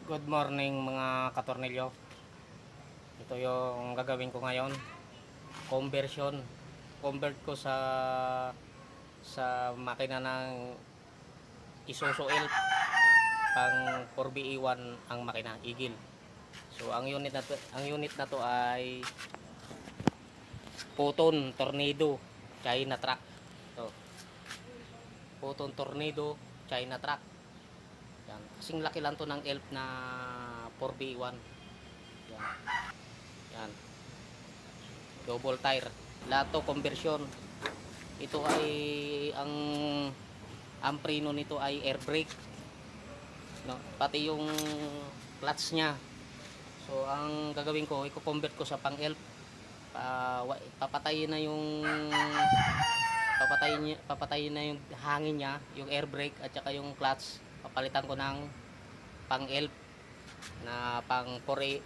Good morning mga katornilyo. Ito yung gagawin ko ngayon. Convert ko sa makina ng Isuzu Elf pang 4BE1 ang makina, Eagle. So ang unit na to ay Photon Tornado China truck. To. Photon Tornado China truck. Yan. Kasing laki lang to ng Elf na 4BE1. Yan. Yan. Double tire. Lahat to conversion. Ito ay ang preno nito ay air brake. No, pati yung clutch niya. So ang gagawin ko, i-convert ko sa pang elf. Papatayin na yung yung hangin niya, yung air brake at saka yung clutch. Papalitan ko ng pang elf na pang 4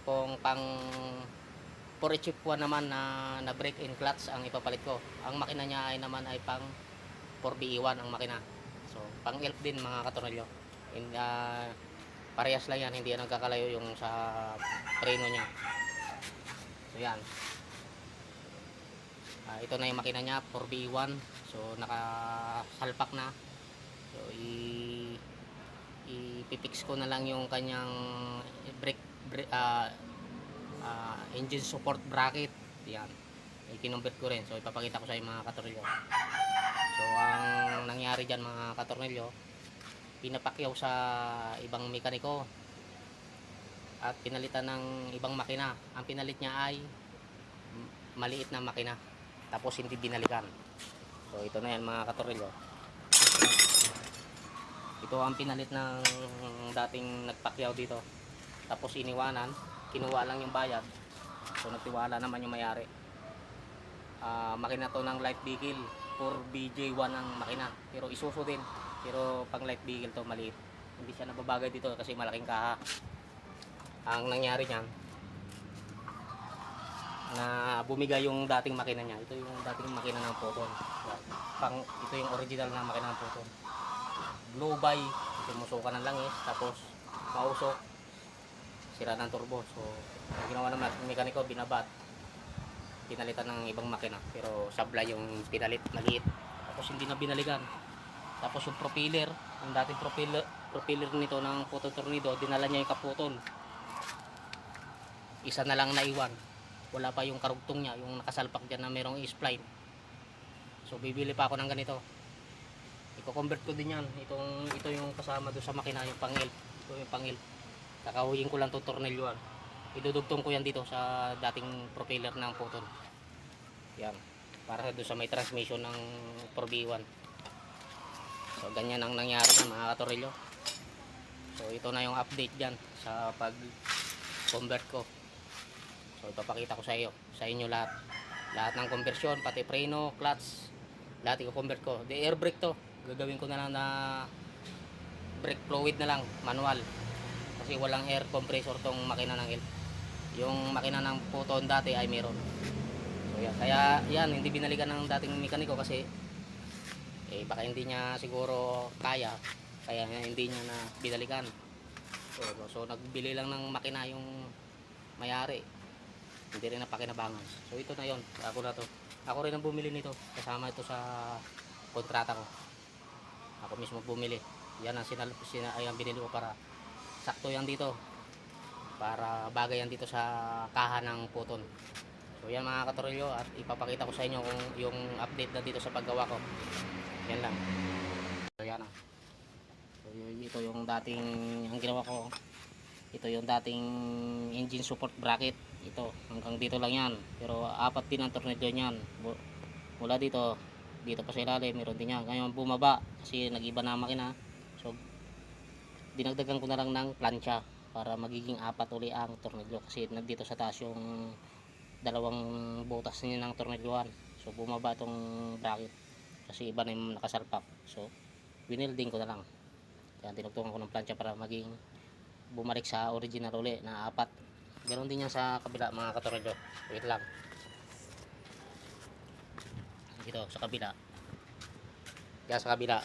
naman na brake and clutch ang ipapalit ko. Ang makina niya ay naman ay pang 4BE1 ang makina. So pang elf din mga katornilyo. Parehas lang yan, hindi yan nagkakalayo yung sa preno niya. So yan. Ito na yung makina niya, 4BE1. So nakasalpak na. So ipipix ko na lang yung kanyang engine support bracket. Yan. I-convert ko rin. So ipapakita ko sa inyo mga katornilyo. So ang nangyari dyan mga katornilyo, pinapakyaw sa ibang mekaniko at pinalitan ng ibang makina. Ang pinalit niya ay maliit na makina, tapos hindi binalikan. So ito na yan mga katornilyo. Ito ang pinalit ng dating nagpakyaw dito, tapos iniwanan, kinuha lang yung bayad. So nagtiwala naman yung mayari. Makina to ng light vehicle, 4BJ1 ang makina, pero Isuzu din. Pero pang light vehicle to, maliit. Hindi siya nababagay dito kasi malaking kaha. Ang nangyari niyan, na bumigay yung dating makina niya. Ito yung dating makina ng Photon. Ito yung original na makina ng Photon. Blow by, tumusukan ng langis, tapos mausok, sira ng turbo. So ang ginawa naman ng mekaniko, binabat, pinalitan ng ibang makina, pero sablay yung pinalit, maliit, tapos hindi na binalikan. Tapos yung propeller, yung dating propeller nito ng Photon Tornado, dinala niya yung kaputol. Isa na lang naiwan. Wala pa yung karugtong niya, yung nakasalpak dyan na merong spline. So bibili pa ako ng ganito. Iko-convert ko din yan. Ito yung kasama doon sa makina, yung pang-elf. Ito yung pang-elf. Kakahuyin ko lang itong tornilyoan. Idudugtong ko yan dito sa dating propeller ng Photon. Yan. Para doon sa may transmission ng 4B1. So ganyan ang nangyari ng mga katornilyo. So ito na yung update dyan sa pag-convert ko. So ipapakita ko sa inyo lahat ng conversion, pati preno, clutch, lahat i-convert ko. The air brake to, gagawin ko na lang na brake fluid na lang, manual. Kasi walang air compressor tong makina ng elf. Yung makina ng Photon dati ay meron. So yan, kaya yan, hindi binalikan ng dating mekaniko kasi baka hindi niya siguro kaya hindi niya na binalikan. So nagbili lang ng makina yung mayari, hindi rin napakinabangan. So ito na yon, ako rin ang bumili nito, kasama ito sa kontrata ko. Ako mismo bumili. Yan ang binili ko para sakto yan dito, para bagay yan dito sa kaha ng Photon. So yan mga katornilyo, at ipapakita ko sa inyo kung yung update na dito sa paggawa ko. Yan lang. So yan. So ito yung dating ang ginawa ko. Ito yung dating engine support bracket. Ito hanggang dito lang yan, pero apat din ang tornilyo niyan. Mula dito pa sa ilalim meron din yan. Ngayon bumaba kasi nag-iba na ang makina. So dinagdagan ko na lang ng plancha para magiging apat uli ang tornilyo, kasi nandito sa taas yung dalawang butas niya ng tornilyoan. So bumaba itong bracket kasi iba na yung nakasalpak. So winilding ko na lang. Yan, tinugtungan ko ng plancha para maging bumalik sa original uli na apat. Ganoon din yan sa kabila mga katornilyo. Wait lang. Dito sa kabila. Yan sa kabila.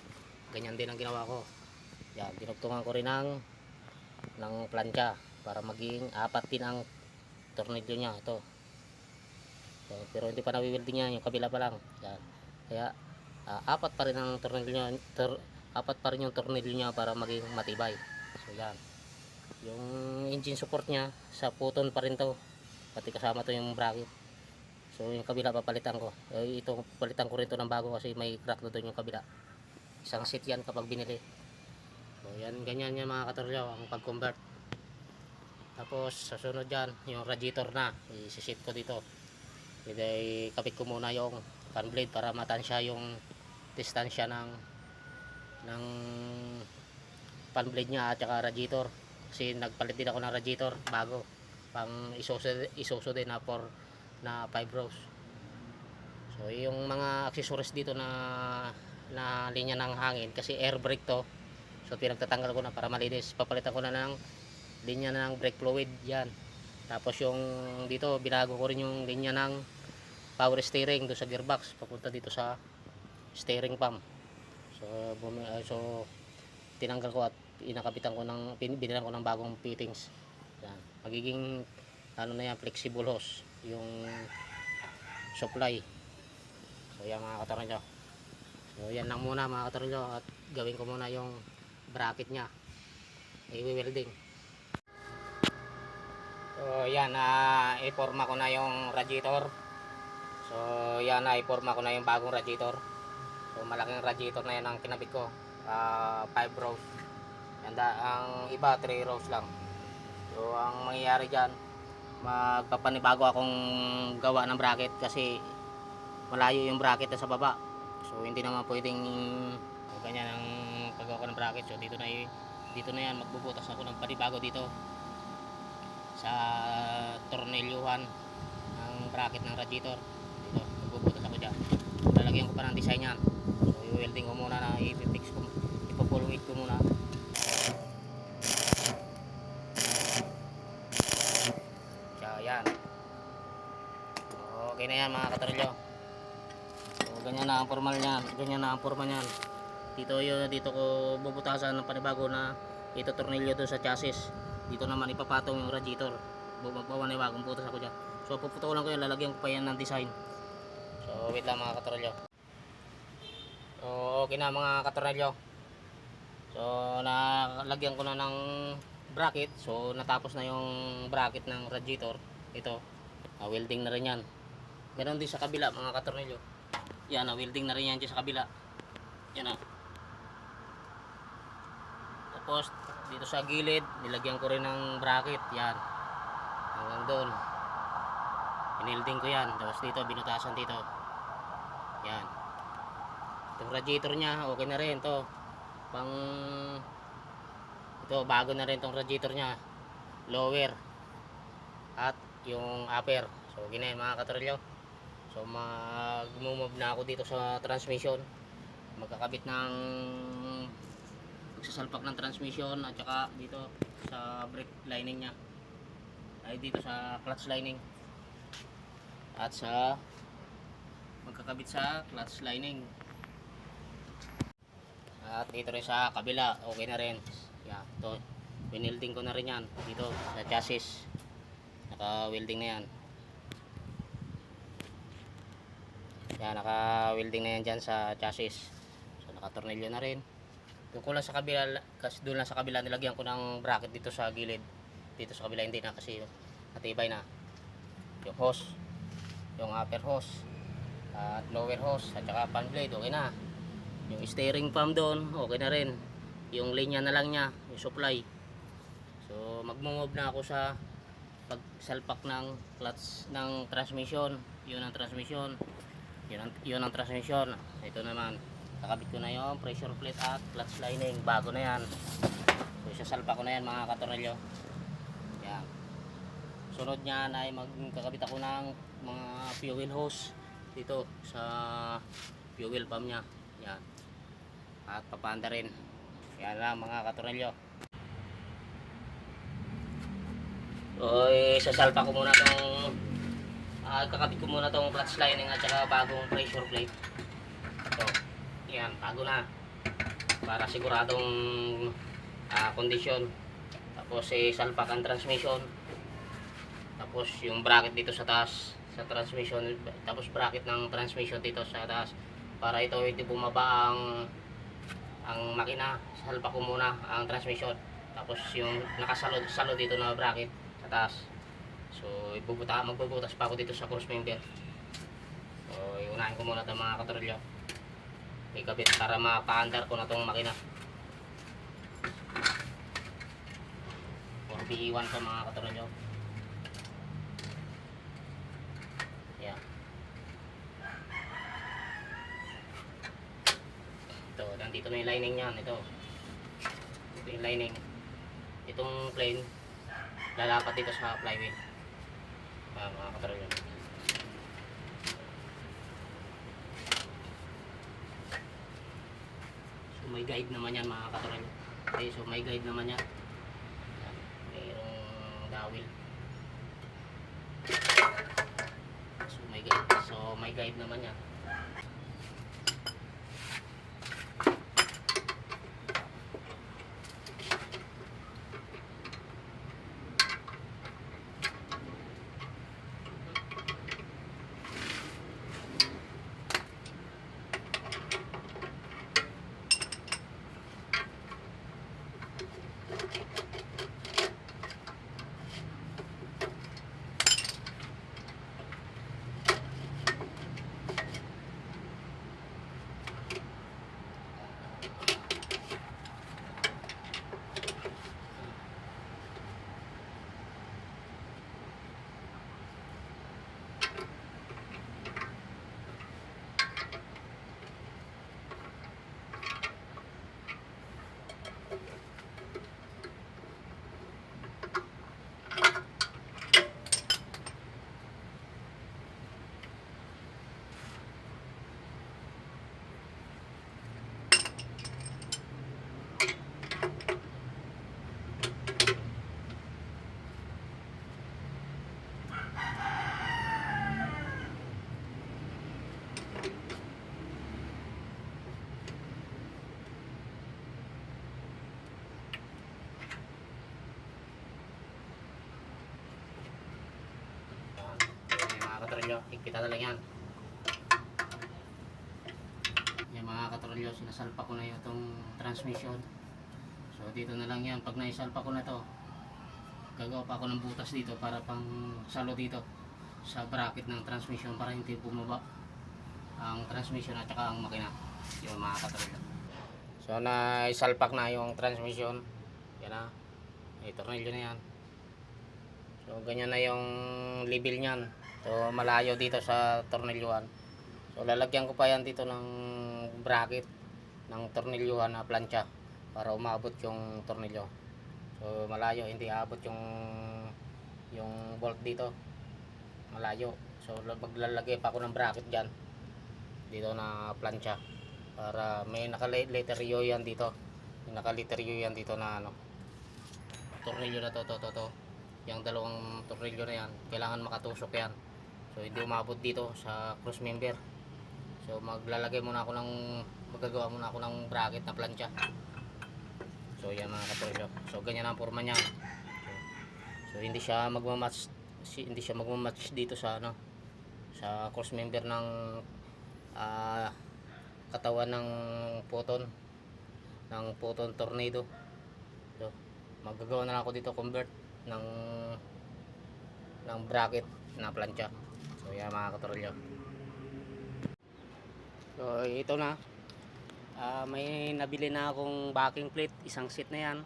Ganyan din ang ginawa ko. Yan, tinugtungan ko rin ng ng plancha para maging apat din ang tornilyo niya ito. So, pero hindi pa nawi-welding yan, yung kabila pa lang. Yan. Kaya apat pa rin ang tornilyo niya, apat pa rin yung tornilyo niya para maging matibay. So yan. Yung engine support niya sa puton pa rin to. Pati kasama to yung bracket. So yung kabila papalitan ko. Ito papalitan ko rin to ng bago kasi may crack na doon yung kabila. Isang seat yan kapag binili. So yan, ganyan yan mga katoryo ang pag-convert. Tapos sa sunod dyan, yung radiator na isisit ko dito. Kapit ko muna yung fan blade para matansya yung distansya ng fan blade nya at saka radiator. Kasi nagpalit din ako ng radiator bago pang Isuzu din na 5 rows. So yung mga accessories dito na linya ng hangin kasi air brake to. So pinagtatanggal ko na para malinis. Papalitan ko na ng linya ng brake fluid yan. Tapos yung dito binago ko rin yung linya ng power steering do sa gearbox papunta dito sa steering pump. So tinanggal ko at inakapitan ko binilan ko ng bagong fittings. Yan. Magiging ano na yan, flexible hose yung supply. So yan mga katornilyo. So yan lang muna mga katornilyo at gawin ko muna yung bracket nya. I-welding. So yan, i-forma ko na yung radiator. So yan, i-forma ko na yung bagong radiator. So malaking radiator na yan ang kinabit ko. 5 rows. Ang iba 3 rows lang. So ang mangyayari dyan, magpapanibago akong gawa ng bracket kasi malayo yung bracket na sa baba. So hindi naman pwedeng ganyan ang paggawa ko ng bracket. So dito na yan, magbubutas ako ng panibago dito sa tornilyuhan ng bracket ng radiator. Dito magbubutas ako dyan. Lalagyan ko pa ng design yan. So i-welding ko muna na i-fix ko, ipapuluit ko muna. Yan. Okay na yan mga katornilyo. So ganyan na ang formal niyan, ganyan na ang forma niyan. Dito ko bubutasan ng panibago na ito tornilyo doon sa chassis. Dito naman ipapatong yung radiator. Magpapaniwagong butas ako diyan. So puputulan ko yan, lalagyan ko pa yan ng design. So wait lang mga katornilyo. So okay na mga katornilyo. So nalagyan ko na ng bracket. So natapos na yung bracket ng radiator. Ito, welding na rin yan. Meron din sa kabila mga katornilyo. Yan, welding na rin yan dyan sa kabila. Yan na. Tapos dito sa gilid nilagyan ko rin ng bracket. Yan, hanggang doon inelding ko yan. Tapos dito binutasan dito. Yan, itong radiator nya okay na rin to. Ito bago na rin tong radiator nya, lower at yung upper. So ginayon mga katornilyo. So mag-move na ako dito sa transmission. Magkakabit ng magsasalpak ng transmission at saka dito sa brake lining nya, ay dito sa clutch lining at sa magkakabit sa clutch lining at dito rin sa kabila okay na rin. Yeah, ito winelding ko na rin yan dito sa chassis. Naka-welding na yan. Yan, naka-welding na yan dyan sa chassis. So naka-tornilyo na rin. Doon ko lang sa kabila, kasi doon lang sa kabila nilagyan ko ng bracket dito sa gilid. Dito sa kabila hindi na kasi natibay na. Yung hose, yung upper hose at lower hose at saka fan blade okay na. Yung steering pump doon okay na rin. Yung linya na lang niya, yung supply. So magmo-move na ako sa pagsalpak ng clutch ng transmission. Yun ang transmission. Yun ang transmission. Ito naman, kakabit ko na yung pressure plate at clutch lining. Bago na yan. So isasalpak ko na yan mga katornilyo. Yan. Sunod niyan ay magkakabit ako ng mga fuel hose dito sa fuel pump nya. Yan. At papanda rin. Yan lang mga katornilyo. So isasalpak ko muna itong kakabit ko muna itong clutch lining at saka bagong pressure plate. So yan, bago na para siguradong kondisyon. Tapos salpak ang transmission. Tapos yung bracket dito sa taas sa transmission, tapos bracket ng transmission dito sa taas para ito hindi bumaba ang makina. Salpak ko muna ang transmission. Tapos yung nakasalo dito na bracket sa taas. So magbubutas pa ako dito sa cross member. So iunahin ko muna 'tong mga katrolyo. Ikabit para mapa-under ko na 'tong makina. 4BE1 pa mga katrolyo. Yeah. Ito, nandito na yung lining niyan. Ito yung lining. Itong plane lalapat dito sa flywheel. Mga katrolyo. So may guide naman yan mga katrolyo. Okay, so may guide naman yan. Mayroong dawil. So may guide naman yan. Katrolyo, higpitan na lang yan. Yung mga katrolyo, sinasalpa ko na itong transmission. So dito na lang yan. Pag naisalpa ko na to, gagawa pa ako ng butas dito para pang salo dito sa bracket ng transmission para hindi bumaba ang transmission at saka ang makina. Yung mga katrolyo. So naisalpak na yung transmission. Yan na. May tornilyo na yan. So ganyan na yung level niyan. So malayo dito sa tornilyuhan. So lalagyan ko pa yan dito ng bracket ng tornilyuhan na plancha para umabot yung tornilyo. So malayo, hindi aabot yung bolt dito. Malayo. So maglalagay pa ako ng bracket diyan. Dito na plancha para may naka-letter U yan dito. May naka-letter U yan dito na ano. Tornilyo na to. Yung dalawang tornilyo na yan, kailangan makatusok yan. So hindi umabot dito sa cross member. So magagagawa muna ako ng bracket na plancha. So yan mga katrolyo. So ganyan ang forma niya. So hindi siya magmamatch dito sa sa cross member ng katawan ng photon tornado. So magagawa na lang ako dito convert ng bracket na plancha. So yan mga katrolyo. So ito na. May nabili na akong backing plate, isang set na yan.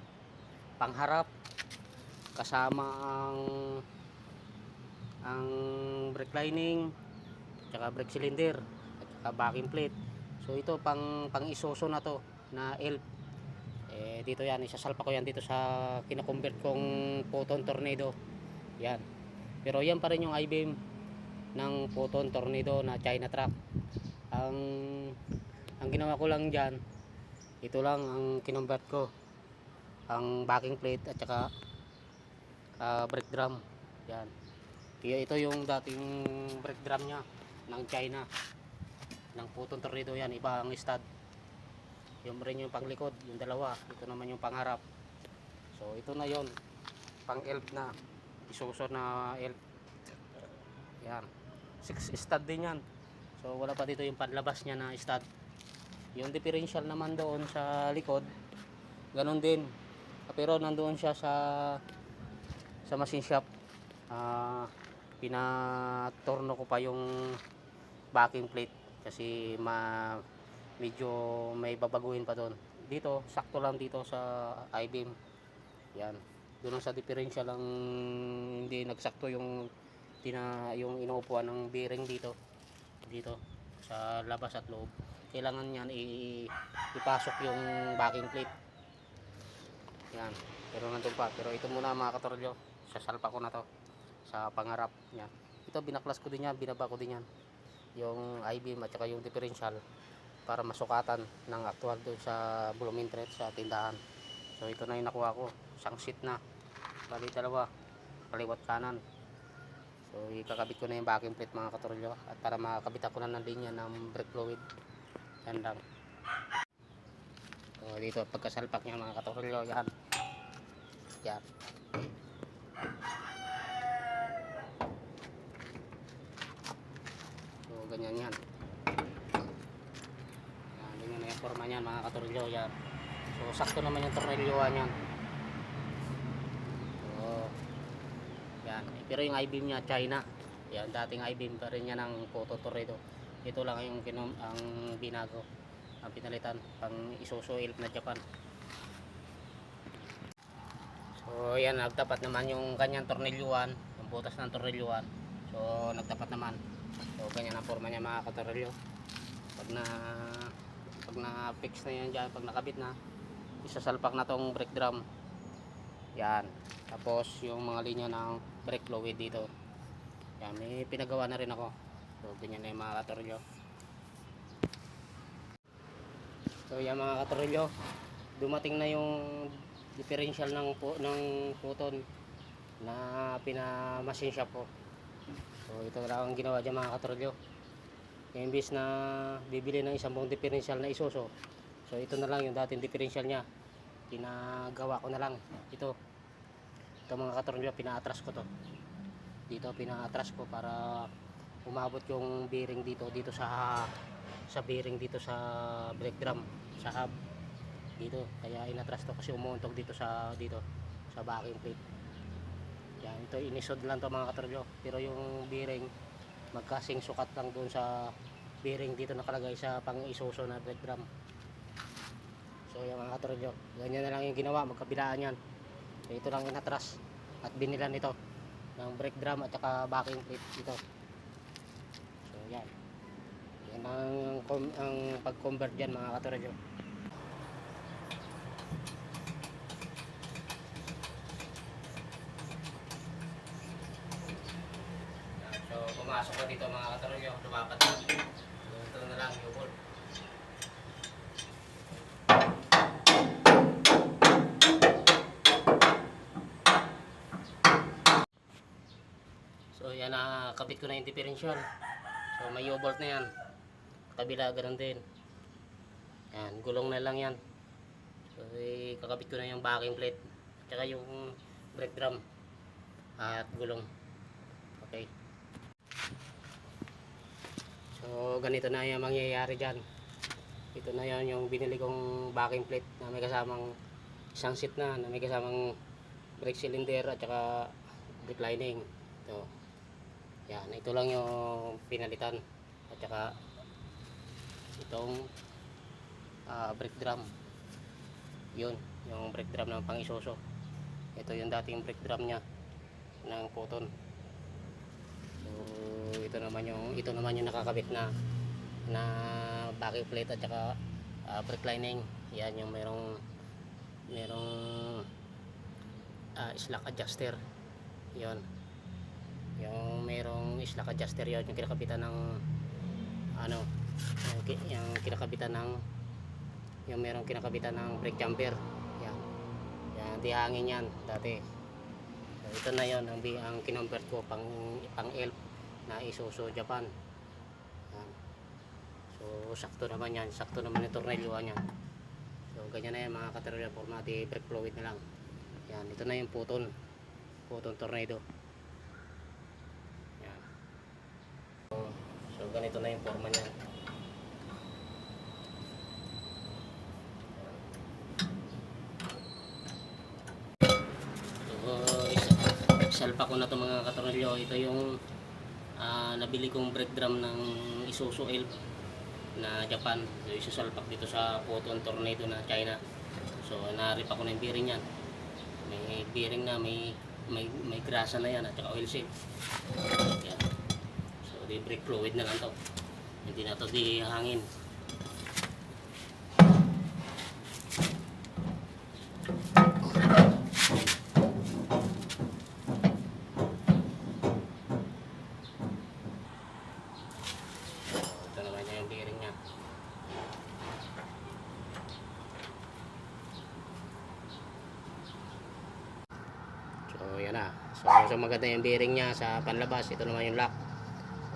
Pangharap kasama ang brake lining, tsaka brake cylinder, at saka backing plate. So ito pang isoso na to na elf. Dito yan, isasalpa ko yan dito sa kina-convert kong photon tornado. Yan. Pero yan pa rin yung I-beam ng photon tornado na China truck. Ang ginawa ko lang diyan, ito lang ang kinonvert ko, ang backing plate at saka brake drum. Yan. Ito yung dating brake drum niya ng China, ng photon tornado. Yan, iba ang stud. Yung rin yung panglikod, yung dalawa. Ito naman yung pangharap. So ito na yon. pang elf na Isuzu na elf. Yan, 6 stud din yan. So wala pa dito yung panlabas niya na stud. Yung differential naman doon sa likod, ganun din, pero nandoon siya sa machine shop. Pinatorno ko pa yung backing plate kasi medyo may babaguhin pa doon. Dito sakto lang dito sa I-beam. Yan, doon sa differential lang hindi nagsakto yung inuupuan ng bearing dito sa labas at loob. Kailangan yan ipasok yung backing plate. Yan, pero nandun pa. Pero ito muna mga katorolyo, sasalpa ko na to sa pangarap. Yan, ito binaklas ko din yan, binaba ko din yan yung I-beam at saka yung differential para masukatan ng actual doon sa volumeter sa tindahan. So ito na yung nakuha ko, isang sheet na, bali dalawa, kaliwat kanan. So ikakabit ko na yung backing plate mga katorolyo, at para makakabit ako na ng linya ng brake fluid. Yan lang. So dito pagkasalpak niya mga katorolyo, yan. Yan. So ganyan yan. Yan, ganyan na yung forma niyan mga katorolyo, yan. So sakto naman yung tornilyoan yan. So yan. Pero yung I-beam niya China. Yan, dating I-beam pa rin niya ng Photo Tornado. Ito lang yung ang binago, ang pinalitan pang Isuzu elf na Japan. So yan, nagtapat naman yung kanyang tornilyuan, yung butas ng tornilyuan. So nagtapat naman. So ganyan ang forma niya mga katornilyo. Pag na fix na yan dyan, pag nakabit na, isasalpak na tong brake drum. Yan, tapos yung mga linya ng brake fluid dito. Yan, may pinagawa na rin ako. So ganyan na yung mga katornilyo. So yan mga katornilyo, dumating na yung differential ng puton na pinamachine shop ko. So ito lang ang ginawa dyan mga katornilyo. Imbis na bibili ng isang buong differential na Isuzu, so ito na lang yung dating differential niya, pinagawa ko na lang ito mga katornilyo. Pinaatras ko to dito, pinaatras ko para umabot yung bearing dito sa bearing dito sa brake drum, sa hub dito. Kaya inatras to kasi umuuntog dito sa backing plate. Yan, ito inisod lang to mga katornilyo, pero yung bearing magkasing sukat lang doon sa bearing dito nakalagay sa pang Isuzu na brake drum. So yung mga katornilyo, ganyan na lang yung ginawa, magkabilaan yan. So ito lang inatras at binilan ito ng brake drum at saka backing plate dito. So yan, yan ang pag-convert dyan mga katornilyo. So pumasok na dito mga katornilyo, lumapat na. So ito na lang yung bolt. So yan, nakakabit ko na yung differential. So may U-bolt na yan. Kabila ganun din. Yan, gulong na lang yan. So kakabit ko na yung backing plate at saka yung brake drum at gulong. Okay. So ganito na yung mangyayari dyan. Ito na yan yung binili kong backing plate na may kasamang isang seat na may kasamang brake cylinder at saka brake lining. Ito. Yan, ito lang yung pinalitan at saka itong brake drum. Yun, yung brake drum ng pang Isuzu. Ito yung dating brake drum niya ng Photon. So ito naman yung nakakabit na backing plate at saka brake lining. Yan yung merong slack adjuster. Yon, yung merong slack adjuster, yon yung kinakabitan ng yung kinakabitan ng yung merong kinakabitan ng brake jumper. Yan, yan di hangin yan dati. So ito na yon ang kinonvert ko pang elf na Isuzu Japan. Yan. So sakto naman yan, sakto naman yung tornilyoan yan. So ganyan na yan mga katornilyo, formati brake fluid na lang. Yan, ito na yung puton. Photon Tornado. Yan. So ganito na yung forma niya. Salpa ko na to mga katornilyo. Ito yung nabili kong brake drum ng Isuzu Elf na Japan. So isusalpak dito sa Photon Tornado na China. So narip ako ng bearing yan. May bearing na, may grasa na yan at saka oil seal. Yan. So di brake fluid na lang to. Hindi na to di hangin. So yan na. So maganda yung bearing niya sa panlabas. Ito naman yung lock.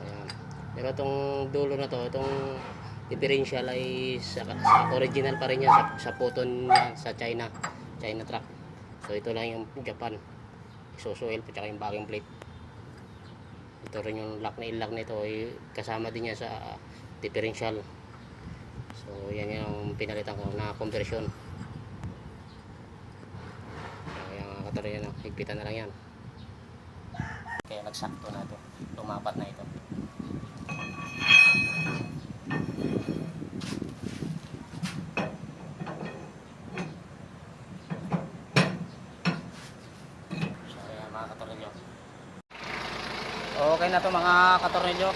Ayan. Pero itong dulo na to, itong differential ay sa original pa rin niya sa Photon niya sa China truck. So ito lang yung Japan. Isuzu Elf at saka yung backing plate. Ito rin yung lock na ilag nito ay kasama din niya sa differential. So yan yung pinalitan ko na conversion. Pero yan, higpitan na lang yan. Kaya nagsakto na ito. Lumapat na ito. So yan mga katornilyo. Okay na to mga katornilyo.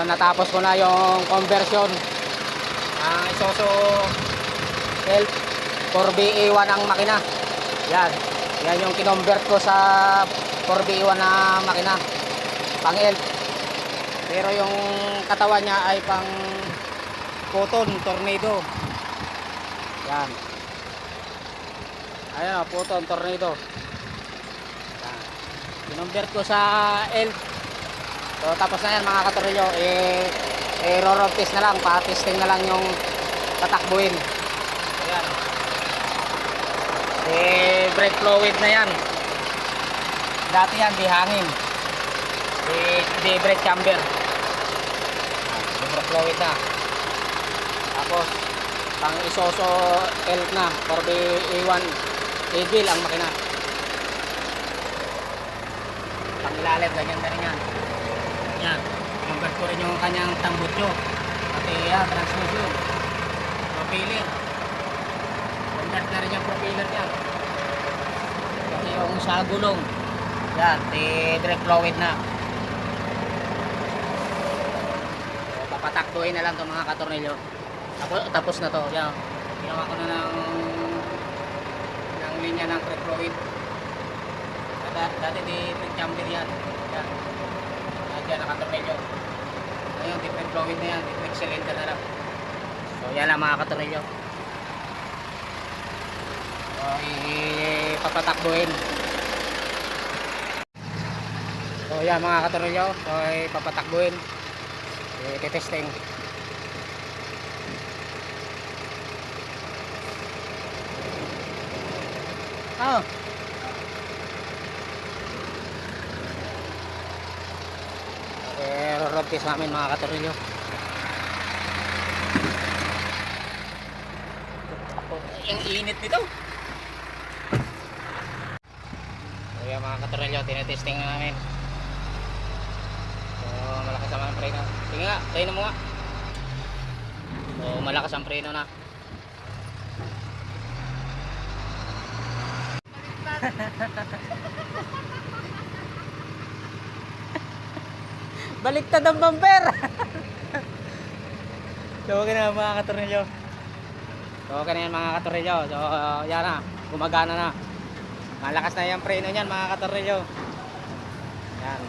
Natapos ko na yung conversion ng Isuzu Elf 4BE1 ang makina. Yan yung kinonvert ko sa 4BE1 na makina, pang Elf. Pero yung katawan niya ay pang Photon Tornado. Yan. Ayan o, Photon Tornado. Yan. Kinonvert ko sa Elf. So tapos na yan mga katornilyo. Road test na lang, pa-testing na lang yung tatakbuhin. Ayan. Brake fluid na yan. Dati yan di hangin, di brake chamber. Brake fluid na. Tapos pang Isuzu Elf na 4BE1 Eagle ang makina. Pang ilalim ganyan na rin yan. Yan, convert ko rin yung kanyang tambutso, pati yan, transmission, propeller. Convert na rin yung propeller niya. Pati yung sa gulong, yan, direct fluid na. So papatakbuhin na lang itong mga katornilyo. Tapos na to. Yan, ginawa ko na ng linya ng direct fluid. Dati di brake chamber yan. Yan, yan nakatornilyo. Ngayon different fluid na yan, different cylinder na lang. So yan lang mga katornilyo. So ipapatakbuhin. So yan mga katornilyo, so ipapatakbuhin. I-testing. Oh. Road test namin mga katornilyo. Ang init nito. So yan mga katornilyo, tinetesting na namin. So malakas naman ang preno. Sige nga, tayo na mo nga. So malakas ang preno na. Baliktad ang bumper. So okay na mga katornilyo. So okay na yan mga katornilyo. So yan na, gumagana na. Malakas na yung preno niyan mga katornilyo. Yan.